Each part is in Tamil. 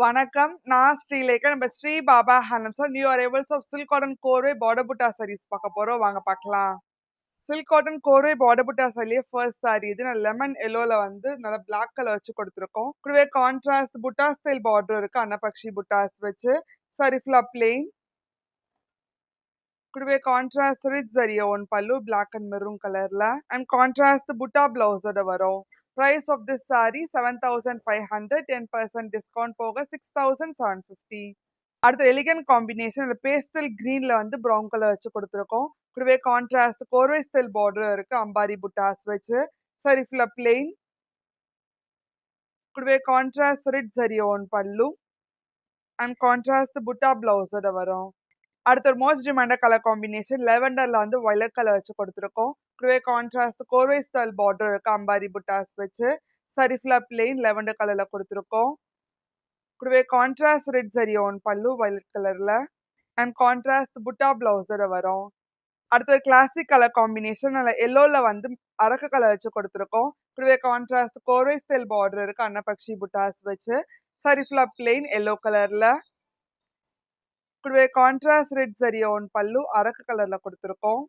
வணக்கம். நான் ஸ்ரீலேகா. நம்ம ஸ்ரீ பாபா ஹேண்ட்லூம்ஸ்ல new arrivals of silk cotton கோர்வை பார்டர் புட்டா சாரீஸ் பார்க்க போறோம். வாங்க பார்க்கலாம். சில்க் காட்டன் கோர்வை பார்டர் புட்டா சாரியே ஃபர்ஸ்ட் சாரி இது. நான் லெமன் எல்லோல வந்து நல்லா பிளாக் கலர் வச்சு கொடுத்துருக்கோம். கூடவே கான்ட்ராஸ்ட் புட்டா ஸ்டைல் பார்டர் இருக்கு. அன்னபக்ஷி புட்டாஸ் வச்சு சாரி ஃபுல்லா பிளெயின். கூடவே கான்ட்ராஸ்ட் ரிச் ஜரி ஓன் பல்லு பிளாக் அண்ட் மெரூன் கலர்ல அண்ட் கான்ட்ராஸ்ட் புட்டா பிளவுஸோட வரும். Price of this saree 7,500, 10% discount போக 6,750. அடுத்து எலிகன் காம்பினேஷன் பேஸ்டல் கிரீன்ல வந்து ப்ரௌன் கலர் வச்சு கொடுத்துருக்கோம். கூடவே கான்ட்ராஸ்ட் கோர்வை ஸ்டைல் பார்டர் இருக்கு. அம்பாரி புட்டாஸ் வச்சு சரி ஃபுல்லா பிளெயின். கூடவே கான்ட்ராஸ்ட் ரிட் ஜரி ஓன் பல்லு அண்ட் கான்ட்ராஸ்ட் புட்டா பிளவுஸோட வரும். அடுத்த ஒரு மோஸ்ட் டிமாண்டட் கலர் காம்பினேஷன் லெவெண்டர்ல வந்து வயலட் கலர் வச்சு கொடுத்துருக்கோம். கூடவே கான்ட்ராஸ்ட் கோர்வை ஸ்டைல் பார்டர் இருக்கு. அம்பாரி புட்டாஸ் வச்சு சரி ஃபுல்லா பிளெயின் லெவெண்டர் கலர்ல கொடுத்துருக்கோம். கூடவே கான்ட்ராஸ்ட் ரெட் ஜரி ஓன் பல்லு வயலட் கலர்ல அண்ட் கான்ட்ராஸ்ட் புட்டா பிளவுஸோட வரும். அடுத்த கிளாசிக் கலர் காம்பினேஷன் எல்லோல வந்து அரக்கு கலர் வச்சு கொடுத்துருக்கோம். கூடவே கான்ட்ராஸ்ட் கோர்வை ஸ்டைல் பார்டர் இருக்கு. அன்னபக்ஷி புட்டாஸ் வச்சு சரி ஃபுல்லா பிளெயின் எல்லோ கலர்ல. கூடவே கான்ட்ராஸ்ட் ரெட் ஜரி ஓன் பல்லு அரக்கு கலர்ல கொடுத்துருக்கோம்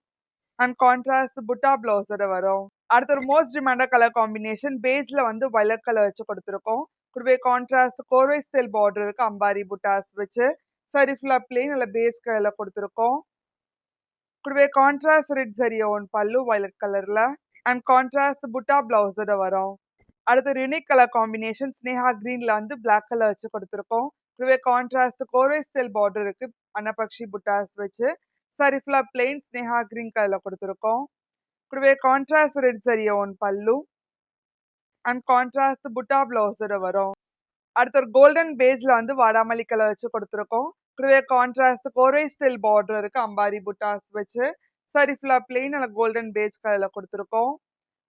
அண்ட் கான்ட்ராஸ்ட் புட்டா பிளவுஸோட வரும். அடுத்த ஒரு மோஸ்ட் டிமாண்டட் கலர் காம்பினேஷன் பேஜ்ல வந்து வயலட் கலர் வச்சு கொடுத்துருக்கோம். கூடவே கான்ட்ராஸ்ட் கோர்வை ஸ்டைல் பார்டர் இருக்கு. அம்பாரி புட்டாஸ் வச்சு சரி ஃபுல்லா பிளெயின் இல்ல பேஸ் கலர்ல கொடுத்துருக்கோம். கூடவே கான்ட்ராஸ்ட் ரெட் ஜரி ஓன் பல்லு வயலட் கலர்ல அண்ட் கான்ட்ராஸ்ட் புட்டா பிளவுஸோட வரும். அடுத்து யூனிக் கலர் காம்பினேஷன் ஸ்னேஹா கிரீன்ல வந்து பிளாக் கலர் வச்சு கொடுத்துருக்கோம். கூடவே கான்ட்ராஸ்ட் கோர்வை ஸ்டைல் பார்டர் இருக்கு. அன்னபக்ஷி புட்டாஸ் வச்சு சரி ஃபுல்லா பிளெயின் ஸ்னேஹா கிரீன் கலர்ல கொடுத்துருக்கோம். கூடவே கான்ட்ராஸ்ட் ரெட் ஜரி ஓன் பல்லு அண்ட் கான்ட்ராஸ்ட் புட்டா பிளவுஸோட வரும். அடுத்த ஒரு கோல்டன் பேஜ்ல வந்து வாடாமல்லி கலர் வச்சு கொடுத்துருக்கோம். கூடவே கான்ட்ராஸ்ட் கோர்வை ஸ்டைல் பார்டர் இருக்கு. அம்பாரி புட்டாஸ் வச்சு சரி ஃபுல்லா பிளெயின் அல்ல கோல்டன் பேஜ் கலர்ல கொடுத்துருக்கோம்.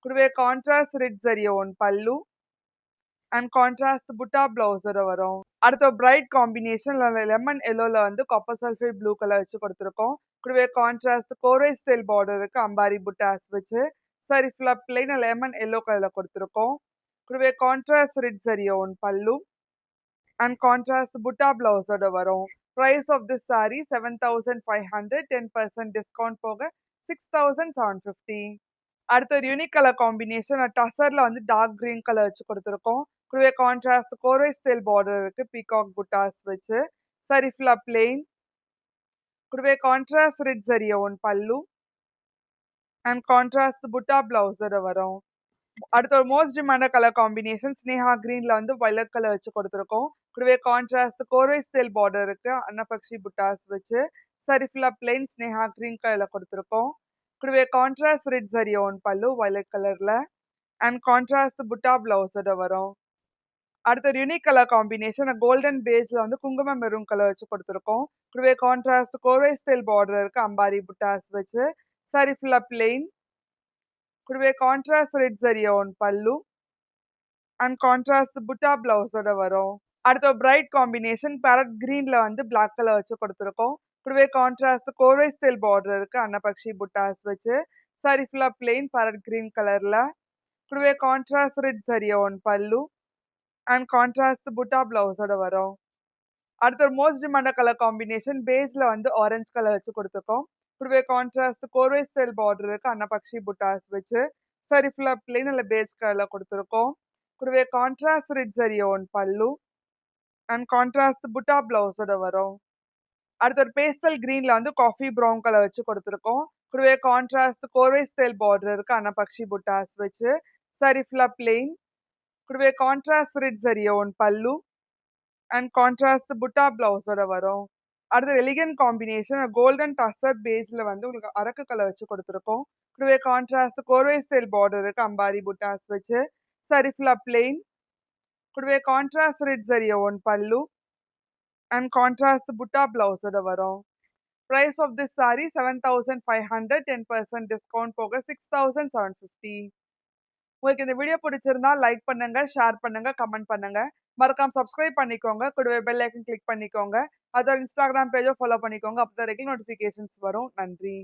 கூடவே கான்ட்ராஸ்ட் ரெட் ஜரி ஓன் பல்லு அண்ட் கான்ட்ராஸ்ட் புட்டா பிளவுஸோட வரும். அடுத்த பிரைட் காம்பினேஷன் லெமன் எல்லோல வந்து காப்பர் சல்ஃபேட் ப்ளூ கலர் வச்சு கொடுத்துருக்கோம். கூடவே கான்ட்ராஸ்ட் கோர்வை ஸ்டைல் பார்டர் இருக்கு. அம்பாரி புட்டாஸ் வச்சு சரி ஃபுல்லா பிளெயின் லெமன் எல்லோ கலர்ல கொடுத்துருக்கோம். கூடவே கான்ட்ராஸ்ட் ரெட் ஜரி ஓன் பல்லு அண்ட் கான்ட்ராஸ்ட் புட்டா பிளவுஸோட வரும். Price of this saree 7,500, 10% discount போக 6,750. அடுத்த ஒரு யூனிக் கலர் காம்பினேஷன் டசர்ல வந்து டார்க் கிரீன் கலர் வச்சு கொடுத்துருக்கோம். கூடவே கான்ட்ராஸ்ட் கோர்வை ஸ்டைல் பார்டர் இருக்கு. பீகாக் புட்டாஸ் வச்சு சரி ஃபுல்லா பிளெயின். கூடவே கான்ட்ராஸ்ட் ரெட் ஜரி ஓன் பல்லு அண்ட் கான்ட்ராஸ்ட் புட்டா பிளவுஸோட வரும். அடுத்த ஒரு மோஸ்ட் டிமாண்டட் கலர் காம்பினேஷன் ஸ்னேஹா கிரீன்ல வந்து வயலட் கலர் வச்சு கொடுத்துருக்கோம். கூடவே கான்ட்ராஸ்ட் கோர்வை ஸ்டைல் பார்டர் இருக்கு. அன்னபக்ஷி புட்டாஸ் வச்சு சரி ஃபுல்லா பிளெயின் ஸ்னேஹா கிரீன் கலர்ல கொடுத்துருக்கோம். கூடவே கான்ட்ராஸ்ட் ரெட் ஜரி ஓன் பல்லு வயலட் கலர்ல அண்ட் கான்ட்ராஸ்ட் புட்டா பிளவுஸோட வரும். அடுத்த ஒரு யூனிக் கலர் காம்பினேஷன் கோல்டன் பேஸ்ல வந்து குங்குமம் மெரூன் கலர் வச்சு கொடுத்துருக்கோம். கூடவே கான்ட்ராஸ்ட் கோர்வை ஸ்டைல் பார்டர் இருக்கு. அம்பாரி புட்டாஸ் வச்சு சரி ஃபுல்லா பிளெயின். கூடவே கான்ட்ராஸ்ட் ரெட் ஜரி ஓன் பல்லு அண்ட் கான்ட்ராஸ்ட் புட்டா பிளவுஸோட வரும். அடுத்த பிரைட் காம்பினேஷன் பேரட் கிரீன்ல வந்து பிளாக் கலர் வச்சு கொடுத்துருக்கோம். கூடவே கான்ட்ராஸ்ட் கோர்வை ஸ்டைல் பார்டர் இருக்கு. அன்னபக்ஷி புட்டாஸ் வச்சு சாரி ஃபுல்லா பிளெயின் பேரட் கிரீன் கலர்ல. கூடவே கான்ட்ராஸ்ட் ரெட் ஜரி ஓன் பல்லு அண்ட் கான்ட்ராஸ்ட் புட்டா பிளவுஸோட வரும். அடுத்த ஒரு மோஸ்ட் டிமாண்டட் கலர் காம்பினேஷன் பேஸ்ல வந்து ஆரஞ்சு கலர் வச்சு கொடுத்துருக்கோம். கூடவே கான்ட்ராஸ்ட் கோர்வை ஸ்டைல் பார்டர் இருக்கு. அன்னபக்ஷி புட்டாஸ் வச்சு சரி ஃபுல்லா பிளெயின் இல்ல பேஸ் கலர்ல கொடுத்துருக்கோம். கூடவே கான்ட்ராஸ்ட் ரெட் ஜரி ஓன் பல்லு அண்ட் கான்ட்ராஸ்ட் புட்டா பிளவுஸோட வரும். அடுத்த ஒரு பேஸ்டல் கிரீன்ல வந்து காஃபி ப்ரௌன் கலர் வச்சு கொடுத்துருக்கோம். கூடவே கான்ட்ராஸ்ட் கோர்வை ஸ்டைல் பார்டர் இருக்கு. அன்னபக்ஷி புட்டாஸ் வச்சு சரி ஃபுல்லா பிளெயின். கூடவே கான்ட்ராஸ்ட் ரெட் ஜரி ஓன் பல்லு அண்ட் கான்ட்ராஸ்ட் புட்டா பிளவுஸோட வரும். அடுத்த எலிகன் காம்பினேஷன் கோல்டன் டசர் பேஸ்ல வந்து உங்களுக்கு அரக்கு கலர் வச்சு கொடுத்துருக்கோம். கூடவே கான்ட்ராஸ்ட் கோர்வை ஸ்டைல் பார்டர் இருக்கு. அம்பாரி புட்டாஸ் வச்சு சரி ஃபுல்லா பிளெயின். கூடவே கான்ட்ராஸ்ட் ரெட் ஜரி ஓன் பல்லு அண்ட் கான்ட்ராஸ்ட் புட்டா பிளவுஸோட வரும். Price of this saree 7,500, 10% discount போக 6,750. உங்களுக்கு இந்த வீடியோ பிடிச்சிருந்தா லைக் பண்ணுங்க, ஷேர் பண்ணுங்க, கமெண்ட் பண்ணுங்க. மறக்காம சப்ஸ்கிரைப் பண்ணிக்கோங்க. கூடவே பெல் ஐக்கன் கிளிக் பண்ணிக்கோங்க. அதோட இன்ஸ்டாகிராம் பேஜை ஃபாலோ பண்ணிக்கோங்க. அப்போ தான் ரெகுலர் நோட்டிஃபிகேஷன்ஸ் வரும். நன்றி.